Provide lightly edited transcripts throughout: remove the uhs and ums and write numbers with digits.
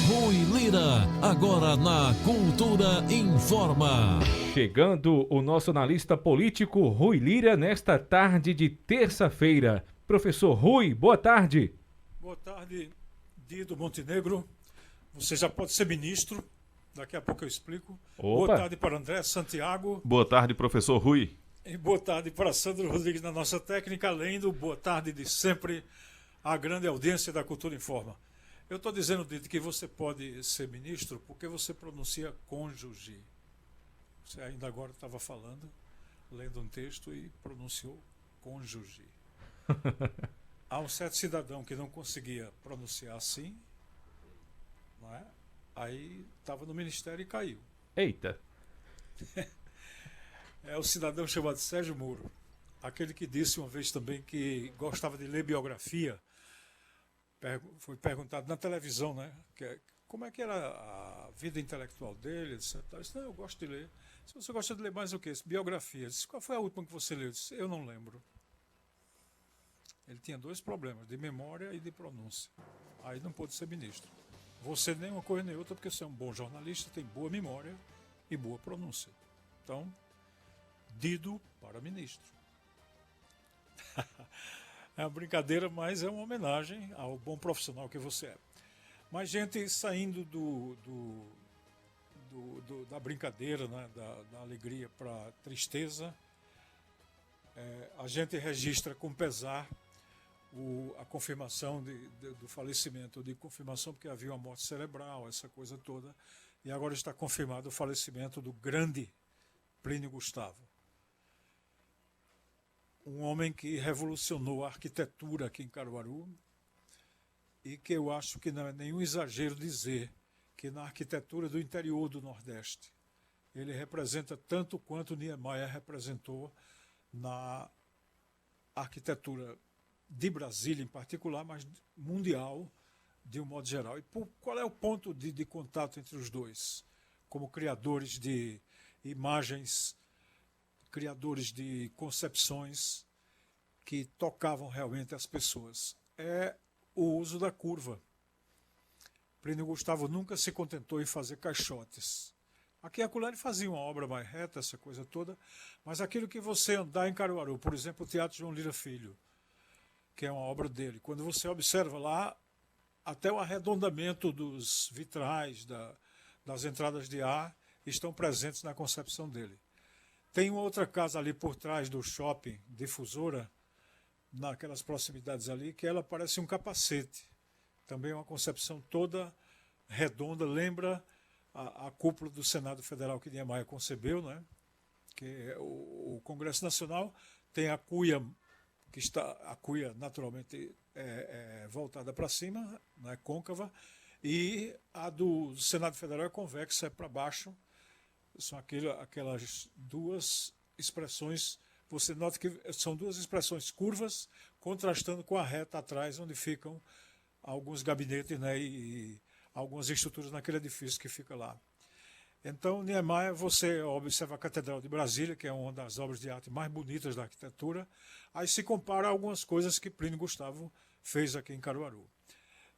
Rui Lira, agora na Cultura Informa. Chegando o nosso analista político Rui Lira nesta tarde de terça-feira. Professor Rui, boa tarde. Boa tarde, Dido Montenegro. Você já pode ser ministro, daqui a pouco eu explico. Opa. Boa tarde para André Santiago. Boa tarde, professor Rui. E boa tarde para Sandro Rodrigues na nossa técnica, além do boa tarde de sempre à grande audiência da Cultura Informa. Eu estou dizendo, Dido, que você pode ser ministro porque você pronuncia cônjuge. Você ainda agora estava falando, lendo um texto e pronunciou cônjuge. Há um certo cidadão que não conseguia pronunciar assim, não é? Aí estava no ministério e caiu. Eita. É o cidadão chamado Sérgio Moro, aquele que disse uma vez também que gostava de ler biografia. Foi perguntado na televisão, né? Como é que era a vida intelectual dele, etc. Ele disse, não, eu gosto de ler. Se você gosta de ler mais o quê? Biografia. Eu disse, qual foi a última que você leu? Eu disse, eu não lembro. Ele tinha dois problemas, de memória e de pronúncia. Aí não pôde ser ministro. Você nem uma coisa nem outra, porque você é um bom jornalista, tem boa memória e boa pronúncia. Então, Dido para ministro. É uma brincadeira, mas é uma homenagem ao bom profissional que você é. Mas, gente, saindo da brincadeira, né, da alegria para a tristeza, a gente registra com pesar a confirmação do falecimento, de confirmação porque havia uma morte cerebral, essa coisa toda, e agora está confirmado o falecimento do grande Plínio Gustavo. Um homem que revolucionou a arquitetura aqui em Caruaru e que eu acho que não é nenhum exagero dizer que na arquitetura do interior do Nordeste ele representa tanto quanto Niemeyer representou na arquitetura de Brasília em particular, mas mundial de um modo geral. E qual é o ponto de contato entre os dois? Como criadores de imagens, criadores de concepções que tocavam realmente as pessoas. É o uso da curva. Plínio Gustavo nunca se contentou em fazer caixotes. Aqui e acolá ele fazia uma obra mais reta, essa coisa toda, mas aquilo que você andar em Caruaru, por exemplo, o Teatro João Lira Filho, que é uma obra dele, quando você observa lá, até o arredondamento dos vitrais, das entradas de ar, estão presentes na concepção dele. Tem uma outra casa ali por trás do shopping Difusora, naquelas proximidades ali, que ela parece um capacete. Também é uma concepção toda redonda, lembra a cúpula do Senado Federal que Niemeyer concebeu, né? Que o Congresso Nacional tem a cuia, a cuia naturalmente voltada para cima, né, côncava, e a do Senado Federal é convexa, é para baixo. São aquelas duas expressões, você nota que são duas expressões curvas, contrastando com a reta atrás, onde ficam alguns gabinetes, né, e algumas estruturas naquele edifício que fica lá. Então, Niemeyer, você observa a Catedral de Brasília, que é uma das obras de arte mais bonitas da arquitetura, aí se compara a algumas coisas que Plínio Gustavo fez aqui em Caruaru.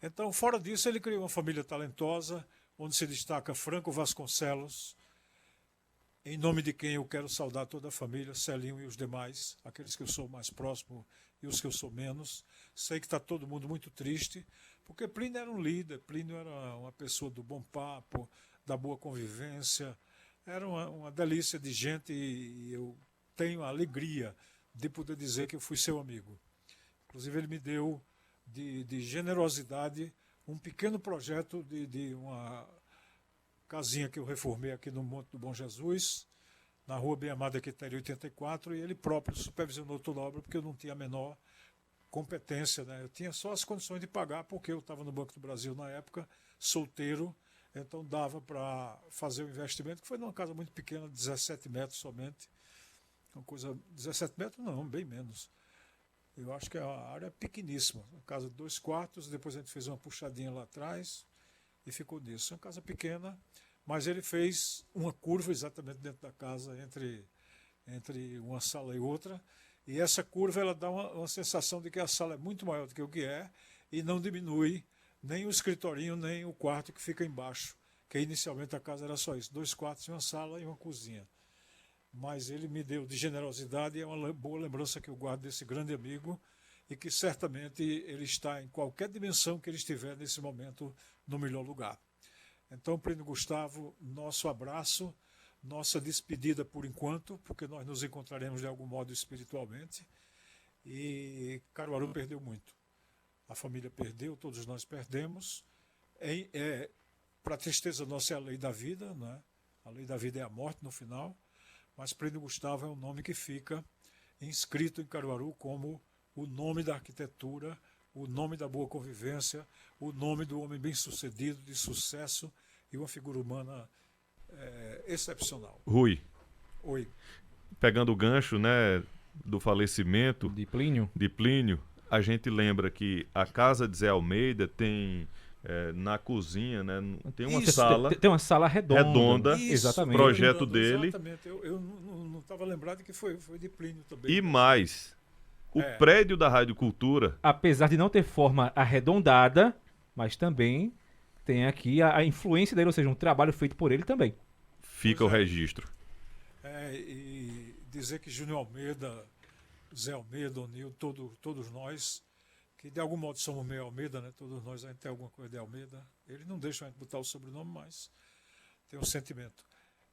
Então, fora disso, ele criou uma família talentosa, onde se destaca Franco Vasconcelos, em nome de quem eu quero saudar toda a família, Celinho e os demais, aqueles que eu sou mais próximo e os que eu sou menos. Sei que está todo mundo muito triste, porque Plínio era um líder, Plínio era uma pessoa do bom papo, da boa convivência, era uma delícia de gente e eu tenho a alegria de poder dizer que eu fui seu amigo. Inclusive ele me deu de generosidade um pequeno projeto de uma casinha que eu reformei aqui no Monte do Bom Jesus, na Rua Bem Amada Quitéria 84, e ele próprio supervisionou toda a obra, porque eu não tinha a menor competência, né? Eu tinha só as condições de pagar, porque eu estava no Banco do Brasil na época, solteiro, então dava para fazer o investimento, que foi numa casa muito pequena, 17 metros somente. Uma coisa, 17 metros não, bem menos. Eu acho que a área é pequeníssima, uma casa de 2 quartos, depois a gente fez uma puxadinha lá atrás, e ficou nisso. É uma casa pequena, mas ele fez uma curva exatamente dentro da casa, entre uma sala e outra, e essa curva ela dá uma sensação de que a sala é muito maior do que o que é, e não diminui nem o escritorinho, nem o quarto que fica embaixo, que inicialmente a casa era só isso, 2 quartos, uma sala e uma cozinha. Mas ele me deu de generosidade e é uma boa lembrança que eu guardo desse grande amigo e que certamente ele está em qualquer dimensão que ele estiver nesse momento no melhor lugar. Então, Plínio Gustavo, nosso abraço, nossa despedida por enquanto, porque nós nos encontraremos de algum modo espiritualmente. E Caruaru perdeu muito. A família perdeu, todos nós perdemos. Para tristeza nossa é a lei da vida, né? A lei da vida é a morte no final, mas Plínio Gustavo é um nome que fica inscrito em Caruaru como o nome da arquitetura, o nome da boa convivência, o nome do homem bem-sucedido, de sucesso e uma figura humana excepcional. Rui, Oi. pegando o gancho, né, do falecimento De Plínio. a gente lembra que a casa de Zé Almeida tem na cozinha, né, tem uma Isso, sala Tem uma sala redonda. Isso, exatamente. projeto lembrando, dele. Exatamente. Eu não estava lembrado que foi de Plínio também. E mais, o É. prédio da Rádio Cultura Apesar de não ter forma arredondada, mas também tem aqui a influência dele, ou seja, um trabalho feito por ele também. fica o Pois é. registro. E dizer que Júnior Almeida, Zé Almeida, Onil, todos nós, que de algum modo somos meio Almeida, né? Todos nós a gente tem alguma coisa de Almeida. Eles não deixam a gente botar o sobrenome, mas tem um sentimento.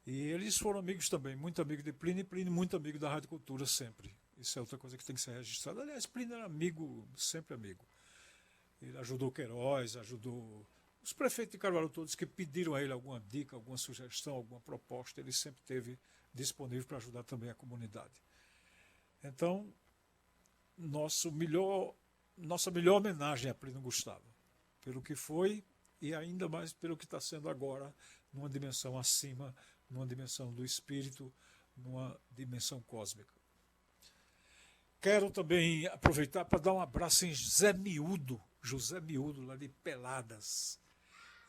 E eles foram amigos também, muito amigo de Plínio, e Plínio muito amigo da Rádio Cultura sempre. Isso é outra coisa que tem que ser registrada. Aliás, Plínio era amigo, sempre amigo. Ele ajudou Queiroz, ajudou os prefeitos de Caruaru todos que pediram a ele alguma dica, alguma sugestão, alguma proposta. Ele sempre esteve disponível para ajudar também a comunidade. Então, nossa melhor homenagem a Plínio Gustavo, pelo que foi e ainda mais pelo que está sendo agora, numa dimensão acima, numa dimensão do espírito, numa dimensão cósmica. Quero também aproveitar para dar um abraço em José Miúdo, lá de Peladas.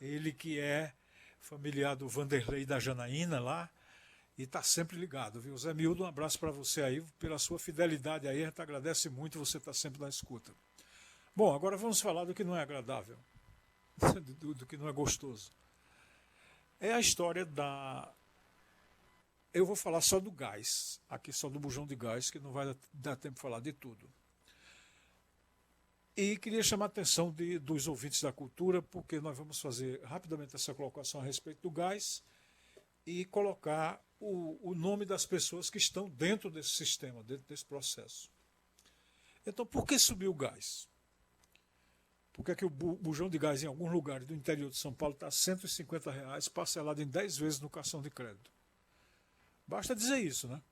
Ele que é familiar do Vanderlei da Janaína lá, e está sempre ligado, viu? Zé Miúdo, um abraço para você aí, pela sua fidelidade aí, a gente agradece muito, você está sempre na escuta. Bom, agora vamos falar do que não é agradável, do que não é gostoso. É a história da... Eu vou falar só do gás, aqui só do bujão de gás, que não vai dar tempo de falar de tudo. E queria chamar a atenção dos ouvintes da cultura, porque nós vamos fazer rapidamente essa colocação a respeito do gás e colocar o nome das pessoas que estão dentro desse sistema, dentro desse processo. Então, por que subiu o gás? Por que é que o bujão de gás em alguns lugares do interior de São Paulo está R$ 150, parcelado em 10 vezes no cartão de crédito? Basta dizer isso, né? R$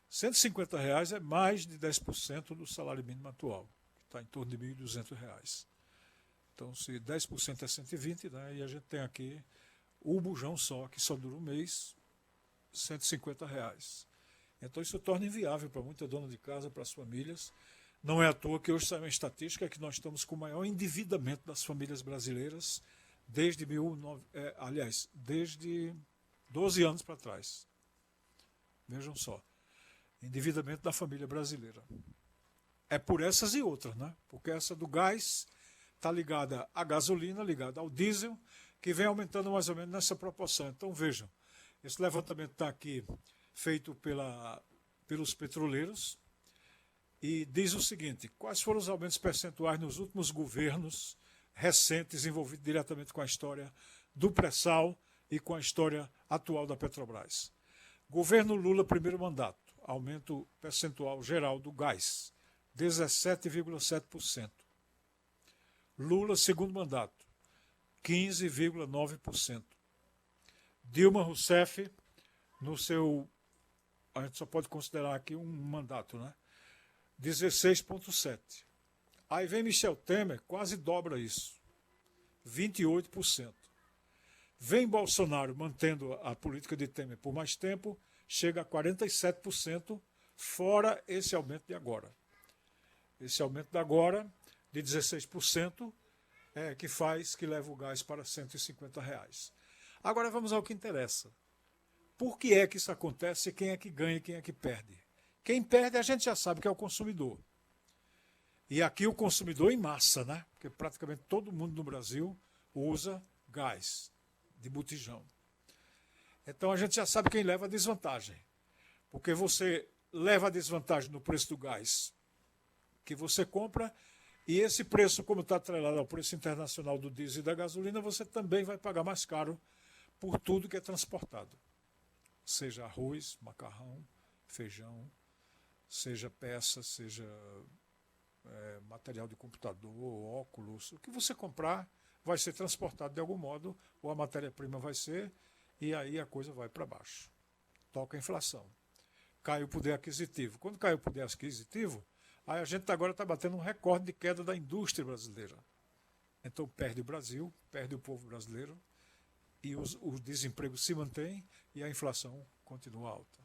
150 é mais de 10% do salário mínimo atual, que está em torno de R$ 1.200. Então, se 10% é 120, né, e a gente tem aqui o bujão só, que só dura um mês, R$ 150. Então, isso torna inviável para muita dona de casa, para as famílias. Não é à toa que hoje saiu uma estatística que nós estamos com o maior endividamento das famílias brasileiras desde 12 anos para trás. Vejam só, endividamento da família brasileira. É por essas e outras, né? Porque essa do gás está ligada à gasolina, ligada ao diesel, que vem aumentando mais ou menos nessa proporção. Então vejam, esse levantamento está aqui feito pelos petroleiros e diz o seguinte: quais foram os aumentos percentuais nos últimos governos recentes envolvidos diretamente com a história do pré-sal e com a história atual da Petrobras? Governo Lula, primeiro mandato, aumento percentual geral do gás, 17,7%. Lula, segundo mandato, 15,9%. Dilma Rousseff, no seu, a gente só pode considerar aqui um mandato, né? 16,7%. Aí vem Michel Temer, quase dobra isso, 28%. Vem Bolsonaro mantendo a política de Temer por mais tempo, chega a 47%, fora esse aumento de agora. Esse aumento de agora, de 16%, que leva o gás para R$ 150. Agora vamos ao que interessa. Por que é que isso acontece e quem é que ganha e quem é que perde? Quem perde a gente já sabe que é o consumidor. E aqui o consumidor em massa, né? Porque praticamente todo mundo no Brasil usa gás de botijão. Então a gente já sabe quem leva a desvantagem. Porque você leva a desvantagem no preço do gás que você compra, e esse preço, como está atrelado ao preço internacional do diesel e da gasolina, você também vai pagar mais caro por tudo que é transportado. Seja arroz, macarrão, feijão, seja peça, seja material de computador, óculos, o que você comprar vai ser transportado de algum modo, ou a matéria-prima vai ser, e aí a coisa vai para baixo. Toca a inflação. Cai o poder aquisitivo. Quando cai o poder aquisitivo, aí a gente agora está batendo um recorde de queda da indústria brasileira. Então perde o Brasil, perde o povo brasileiro, e o desemprego se mantém e a inflação continua alta.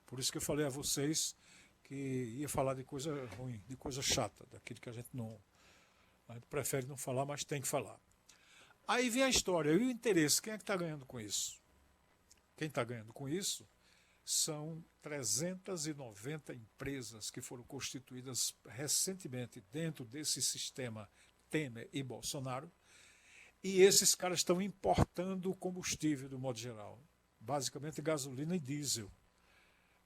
Por isso que eu falei a vocês que ia falar de coisa ruim, de coisa chata, daquilo que a gente prefere não falar, mas tem que falar. Aí vem a história e o interesse. Quem é que está ganhando com isso? Quem está ganhando com isso são 390 empresas que foram constituídas recentemente dentro desse sistema Temer e Bolsonaro, e esses caras estão importando combustível do modo geral, basicamente gasolina e diesel.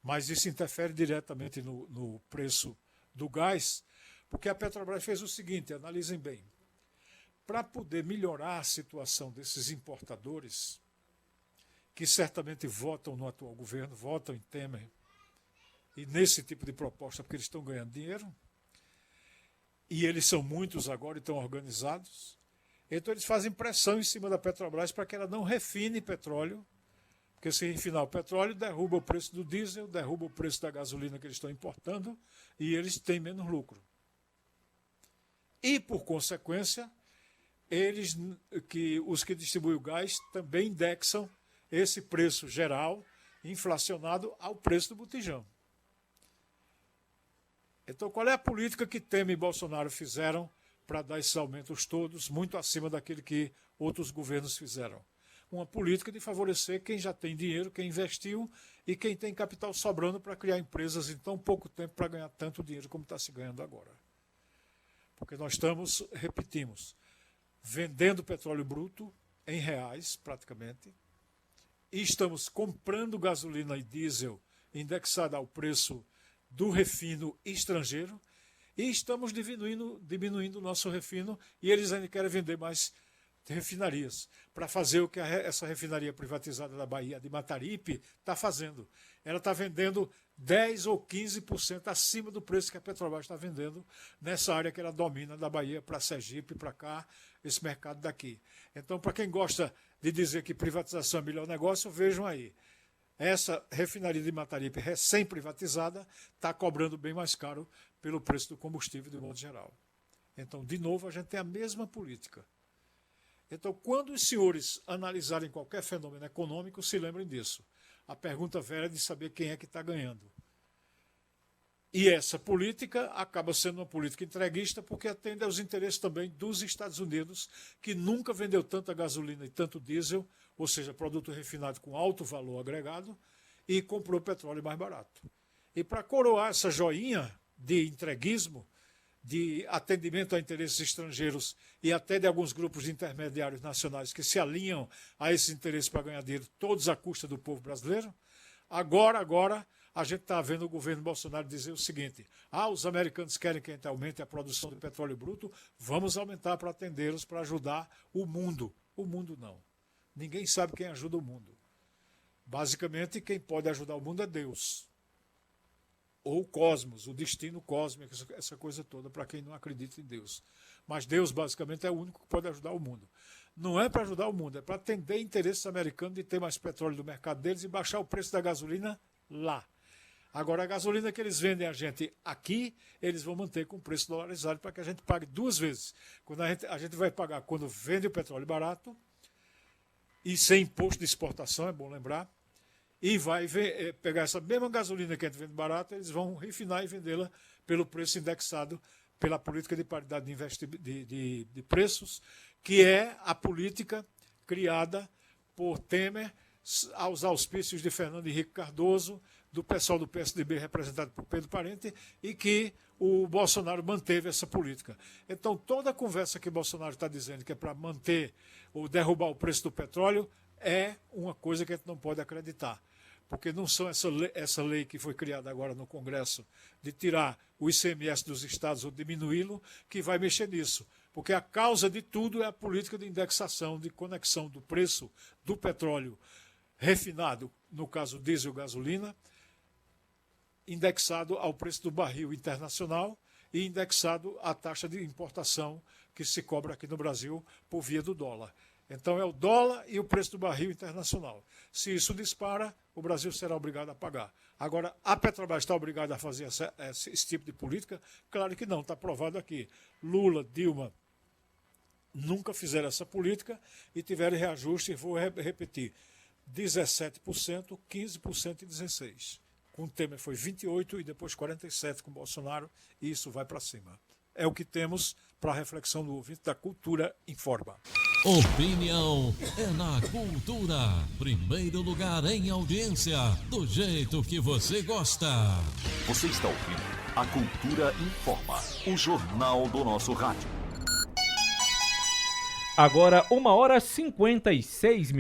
Mas isso interfere diretamente no preço do gás, porque a Petrobras fez o seguinte, analisem bem, para poder melhorar a situação desses importadores, que certamente votam no atual governo, votam em Temer, e nesse tipo de proposta, porque eles estão ganhando dinheiro, e eles são muitos agora e estão organizados, então eles fazem pressão em cima da Petrobras para que ela não refine petróleo, porque se refinar o petróleo, derruba o preço do diesel, derruba o preço da gasolina que eles estão importando, e eles têm menos lucro. E, por consequência, os que distribuem o gás também indexam esse preço geral, inflacionado, ao preço do botijão. Então, qual é a política que Temer e Bolsonaro fizeram para dar esses aumentos todos, muito acima daquele que outros governos fizeram? Uma política de favorecer quem já tem dinheiro, quem investiu e quem tem capital sobrando para criar empresas em tão pouco tempo para ganhar tanto dinheiro como está se ganhando agora. Porque nós estamos, repetimos, vendendo petróleo bruto em reais, praticamente, e estamos comprando gasolina e diesel indexada ao preço do refino estrangeiro, e estamos diminuindo o nosso refino, e eles ainda querem vender mais refinarias, para fazer o que essa refinaria privatizada da Bahia, de Mataripe, está fazendo. Ela está vendendo 10% ou 15% acima do preço que a Petrobras está vendendo nessa área que ela domina da Bahia para Sergipe, para cá, esse mercado daqui. Então, para quem gosta de dizer que privatização é o melhor negócio, vejam aí. Essa refinaria de Mataripe, recém-privatizada, está cobrando bem mais caro pelo preço do combustível de modo geral. Então, de novo, a gente tem a mesma política. Então, quando os senhores analisarem qualquer fenômeno econômico, se lembrem disso. A pergunta velha é de saber quem é que está ganhando. E essa política acaba sendo uma política entreguista porque atende aos interesses também dos Estados Unidos, que nunca vendeu tanta gasolina e tanto diesel, ou seja, produto refinado com alto valor agregado, e comprou petróleo mais barato. E para coroar essa joinha de entreguismo, de atendimento a interesses estrangeiros e até de alguns grupos de intermediários nacionais que se alinham a esses interesses para ganhar dinheiro, todos à custa do povo brasileiro, agora a gente está vendo o governo Bolsonaro dizer o seguinte: os americanos querem que a gente aumente a produção de petróleo bruto, vamos aumentar para atendê-los, para ajudar o mundo. O mundo não. Ninguém sabe quem ajuda o mundo. Basicamente, quem pode ajudar o mundo é Deus. Ou o cosmos, o destino cósmico, essa coisa toda, para quem não acredita em Deus. Mas Deus, basicamente, é o único que pode ajudar o mundo. Não é para ajudar o mundo, é para atender interesses americanos de ter mais petróleo do mercado deles e baixar o preço da gasolina lá. Agora, a gasolina que eles vendem a gente aqui, eles vão manter com preço dolarizado para que a gente pague duas vezes. Quando a gente vai pagar quando vende o petróleo barato, e sem imposto de exportação, é bom lembrar, e vai pegar essa mesma gasolina que a gente vende barata, eles vão refinar e vendê-la pelo preço indexado pela política de paridade de preços, que é a política criada por Temer aos auspícios de Fernando Henrique Cardoso, do pessoal do PSDB representado por Pedro Parente e que o Bolsonaro manteve essa política. Então, toda a conversa que Bolsonaro está dizendo que é para manter ou derrubar o preço do petróleo é uma coisa que a gente não pode acreditar. Porque não são essa lei que foi criada agora no Congresso de tirar o ICMS dos estados ou diminuí-lo que vai mexer nisso. Porque a causa de tudo é a política de indexação, de conexão do preço do petróleo refinado, no caso diesel e gasolina, indexado ao preço do barril internacional e indexado à taxa de importação que se cobra aqui no Brasil por via do dólar. Então é o dólar e o preço do barril internacional. Se isso dispara, o Brasil será obrigado a pagar. Agora, a Petrobras está obrigada a fazer esse tipo de política? Claro que não, está provado aqui. Lula, Dilma nunca fizeram essa política e tiveram reajuste, e vou repetir, 17%, 15% e 16%. Com o Temer foi 28% e depois 47% com o Bolsonaro, e isso vai para cima. É o que temos para a reflexão do ouvinte da Cultura Informa. Opinião é na Cultura. Primeiro lugar em audiência, do jeito que você gosta. Você está ouvindo a Cultura Informa, o jornal do nosso rádio. Agora, 1h56.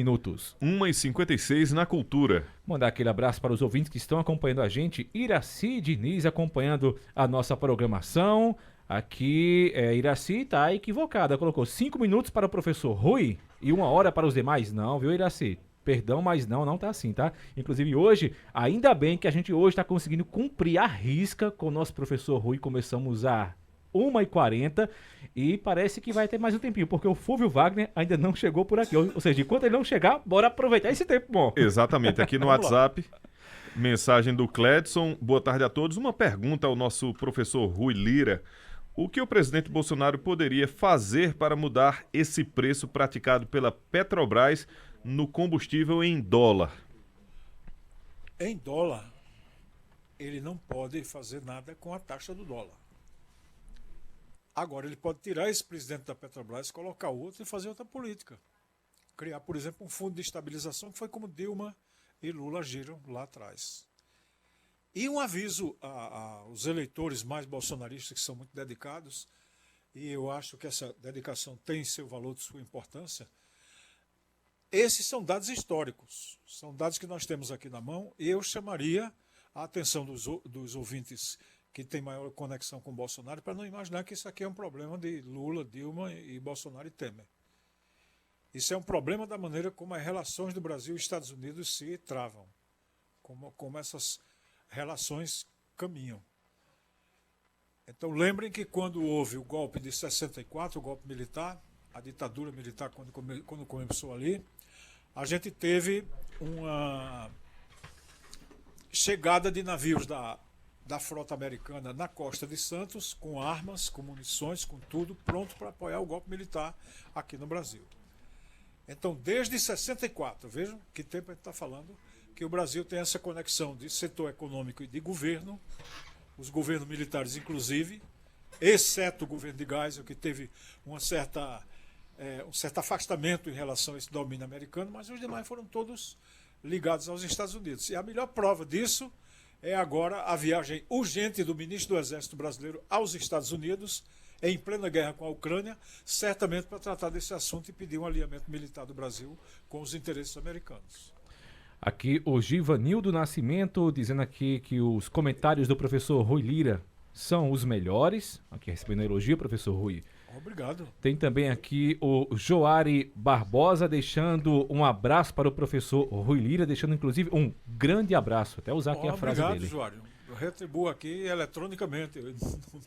1h56 na Cultura. Mandar aquele abraço para os ouvintes que estão acompanhando a gente. Iraci Diniz acompanhando a nossa programação. Aqui, Iraci está equivocada. Colocou 5 minutos para o professor Rui e 1 hora para os demais. Não, viu, Iraci? Perdão, mas não tá assim, tá? Inclusive hoje, ainda bem que a gente hoje está conseguindo cumprir a risca com o nosso professor Rui. Começamos a 1h40 e parece que vai ter mais um tempinho, porque o Fúvio Wagner ainda não chegou por aqui. Ou seja, enquanto ele não chegar, bora aproveitar esse tempo bom. Exatamente, aqui no WhatsApp, mensagem do Cledson. Boa tarde a todos. Uma pergunta ao nosso professor Rui Lira. O que o presidente Bolsonaro poderia fazer para mudar esse preço praticado pela Petrobras no combustível em dólar? Em dólar, ele não pode fazer nada com a taxa do dólar. Agora, ele pode tirar esse presidente da Petrobras, colocar outro e fazer outra política. Criar, por exemplo, um fundo de estabilização, que foi como Dilma e Lula agiram lá atrás. E um aviso aos eleitores mais bolsonaristas, que são muito dedicados, e eu acho que essa dedicação tem seu valor, de sua importância. Esses são dados históricos, são dados que nós temos aqui na mão, e eu chamaria a atenção dos ouvintes que têm maior conexão com Bolsonaro, para não imaginar que isso aqui é um problema de Lula, Dilma e Bolsonaro e Temer. Isso é um problema da maneira como as relações do Brasil e Estados Unidos se travam, como essas relações caminham. Então lembrem que quando houve o golpe de 64, o golpe militar, a ditadura militar quando começou ali, a gente teve uma chegada de navios da frota americana na costa de Santos, com armas, com munições, com tudo, pronto para apoiar o golpe militar aqui no Brasil. Então, desde 64, vejam que tempo a gente está falando, que o Brasil tem essa conexão de setor econômico e de governo, os governos militares inclusive, exceto o governo de Geisel, que teve um certo afastamento em relação a esse domínio americano, mas os demais foram todos ligados aos Estados Unidos. E a melhor prova disso é agora a viagem urgente do ministro do Exército Brasileiro aos Estados Unidos, em plena guerra com a Ucrânia, certamente para tratar desse assunto e pedir um alinhamento militar do Brasil com os interesses americanos. Aqui o Givanildo Nascimento dizendo aqui que os comentários do professor Rui Lira são os melhores. Aqui recebendo elogio, professor Rui. Obrigado. Tem também aqui o Joari Barbosa deixando um abraço para o professor Rui Lira, deixando inclusive um grande abraço. Até usar aqui a frase dele. Obrigado, Joari. Eu retribuo aqui eletronicamente,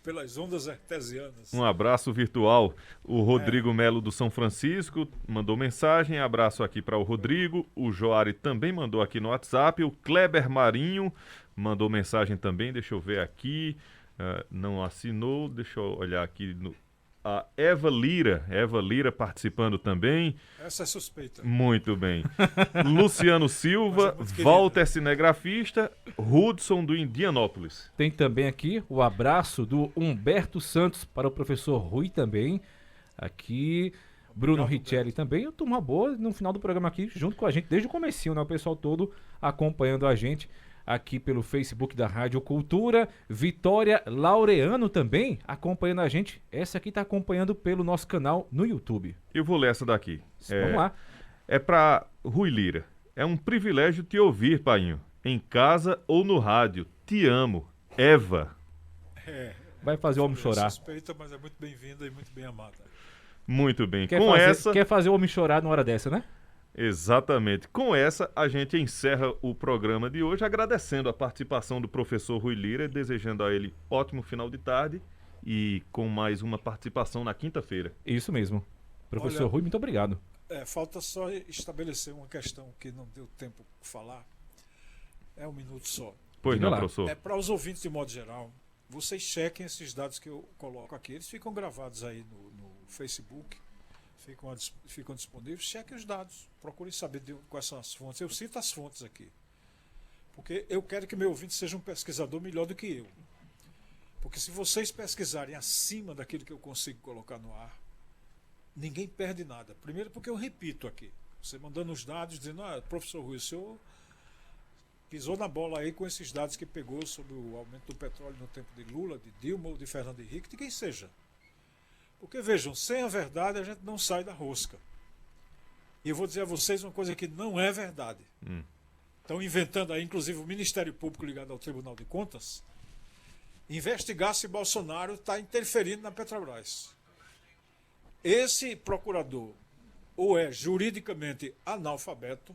pelas ondas artesianas. Um abraço virtual. O Rodrigo Melo do São Francisco mandou mensagem. Abraço aqui para o Rodrigo. O Joari também mandou aqui no WhatsApp. O Kleber Marinho mandou mensagem também. Deixa eu ver aqui. Não assinou. Deixa eu olhar aqui no... A Eva Lira participando também. Essa é suspeita. Muito bem. Luciano Silva, Walter Cinegrafista, Hudson do Indianópolis. Tem também aqui o abraço do Humberto Santos para o professor Rui também. Aqui, Bruno Richelli também. Turma boa no final do programa aqui, junto com a gente, desde o comecinho, né? O pessoal todo acompanhando a gente aqui pelo Facebook da Rádio Cultura. Vitória Laureano também acompanhando a gente. Essa aqui está acompanhando pelo nosso canal no YouTube. Eu vou ler essa daqui. Vamos lá. É para Rui Lira. É um privilégio te ouvir, painho. Em casa ou no rádio. Te amo. Eva. Vai fazer o homem chorar. Suspeita, mas é muito bem-vinda e muito bem amada. Muito bem. Quer fazer o homem chorar numa hora dessa, né? Exatamente. Com essa, a gente encerra o programa de hoje, agradecendo a participação do professor Rui Lira, desejando a ele ótimo final de tarde e com mais uma participação na quinta-feira. Isso mesmo. Professor Rui, muito obrigado. Falta só estabelecer uma questão que não deu tempo de falar. É um minuto só. Pois não, professor. Para os ouvintes de modo geral, vocês chequem esses dados que eu coloco aqui. Eles ficam gravados aí no Facebook, ficam disponíveis. Chequem os dados, procurem saber quais são as fontes. Eu cito as fontes aqui, porque eu quero que meu ouvinte seja um pesquisador melhor do que eu. Porque se vocês pesquisarem acima daquilo que eu consigo colocar no ar, ninguém perde nada. Primeiro porque eu repito aqui, você mandando os dados, dizendo, professor Rui, o senhor pisou na bola aí com esses dados que pegou sobre o aumento do petróleo no tempo de Lula, de Dilma ou de Fernando Henrique, de quem seja. Porque, vejam, sem a verdade a gente não sai da rosca. E eu vou dizer a vocês uma coisa que não é verdade. Estão inventando aí, inclusive, o Ministério Público ligado ao Tribunal de Contas, investigar se Bolsonaro está interferindo na Petrobras. Esse procurador ou é juridicamente analfabeto,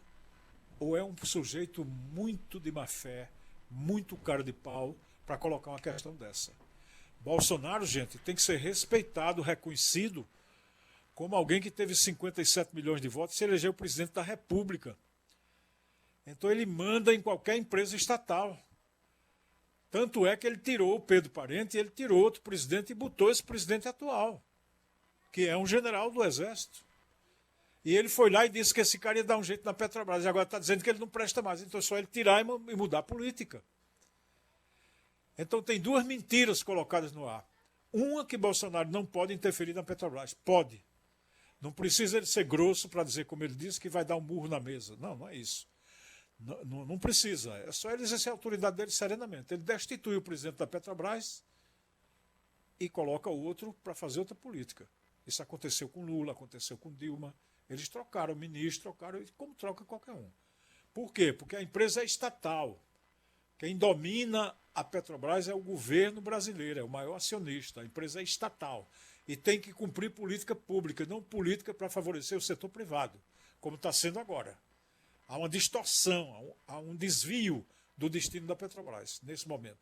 ou é um sujeito muito de má fé, muito cara de pau, para colocar uma questão dessa. Bolsonaro, gente, tem que ser respeitado, reconhecido, como alguém que teve 57 milhões de votos e se elegeu presidente da República. Então ele manda em qualquer empresa estatal. Tanto é que ele tirou o Pedro Parente, ele tirou outro presidente e botou esse presidente atual, que é um general do Exército. E ele foi lá e disse que esse cara ia dar um jeito na Petrobras. E agora está dizendo que ele não presta mais. Então é só ele tirar e mudar a política. Então tem duas mentiras colocadas no ar. Uma, que Bolsonaro não pode interferir na Petrobras. Pode. Não precisa ele ser grosso para dizer, como ele disse, que vai dar um murro na mesa. Não, não é isso. Não precisa. É só ele exercer a autoridade dele serenamente. Ele destitui o presidente da Petrobras e coloca o outro para fazer outra política. Isso aconteceu com Lula, aconteceu com Dilma. Eles trocaram o ministro, trocaram, como troca qualquer um. Por quê? Porque a empresa é estatal. Quem domina a Petrobras é o governo brasileiro, é o maior acionista. A empresa é estatal. E tem que cumprir política pública, não política para favorecer o setor privado, como está sendo agora. Há uma distorção, há um desvio do destino da Petrobras, nesse momento.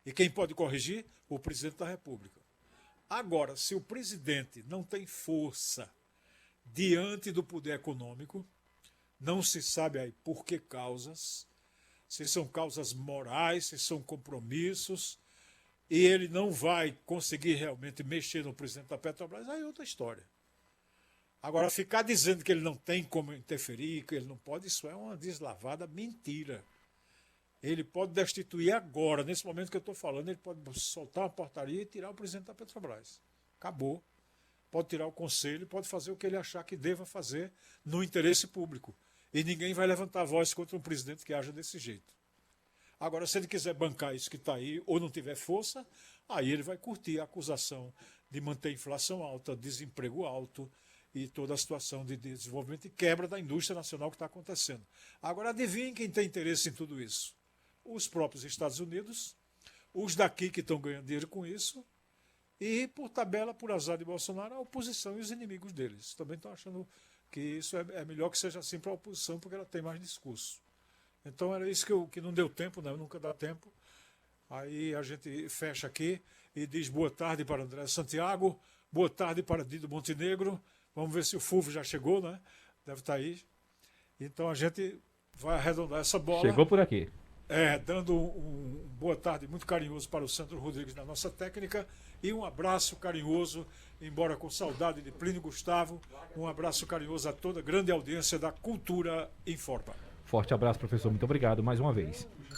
E quem pode corrigir? O presidente da República. Agora, se o presidente não tem força diante do poder econômico, não se sabe aí por que causas, se são causas morais, se são compromissos, e ele não vai conseguir realmente mexer no presidente da Petrobras, aí é outra história. Agora, ficar dizendo que ele não tem como interferir, que ele não pode, isso é uma deslavada mentira. Ele pode destituir agora, nesse momento que eu estou falando, ele pode soltar uma portaria e tirar o presidente da Petrobras. Acabou. Pode tirar o conselho, pode fazer o que ele achar que deva fazer no interesse público. E ninguém vai levantar a voz contra um presidente que haja desse jeito. Agora, se ele quiser bancar isso que está aí, ou não tiver força, aí ele vai curtir a acusação de manter a inflação alta, desemprego alto e toda a situação de desenvolvimento e quebra da indústria nacional que está acontecendo. Agora, adivinhem quem tem interesse em tudo isso? Os próprios Estados Unidos, os daqui que estão ganhando dinheiro com isso, e, por tabela, por azar de Bolsonaro, a oposição e os inimigos deles. Também estão achando que isso é melhor que seja assim para a oposição, porque ela tem mais discurso. Então era isso que não deu tempo, né? Nunca dá tempo. Aí a gente fecha aqui e diz boa tarde para André Santiago, boa tarde para Dido Montenegro. Vamos ver se o Fulvio já chegou, né? Deve estar aí. Então a gente vai arredondar essa bola. Chegou por aqui. Dando um boa tarde muito carinhoso para o Sandro Rodrigues na nossa técnica e um abraço carinhoso, embora com saudade de Plínio Gustavo, um abraço carinhoso a toda a grande audiência da Cultura Informa. Forte abraço, professor. Muito obrigado mais uma vez.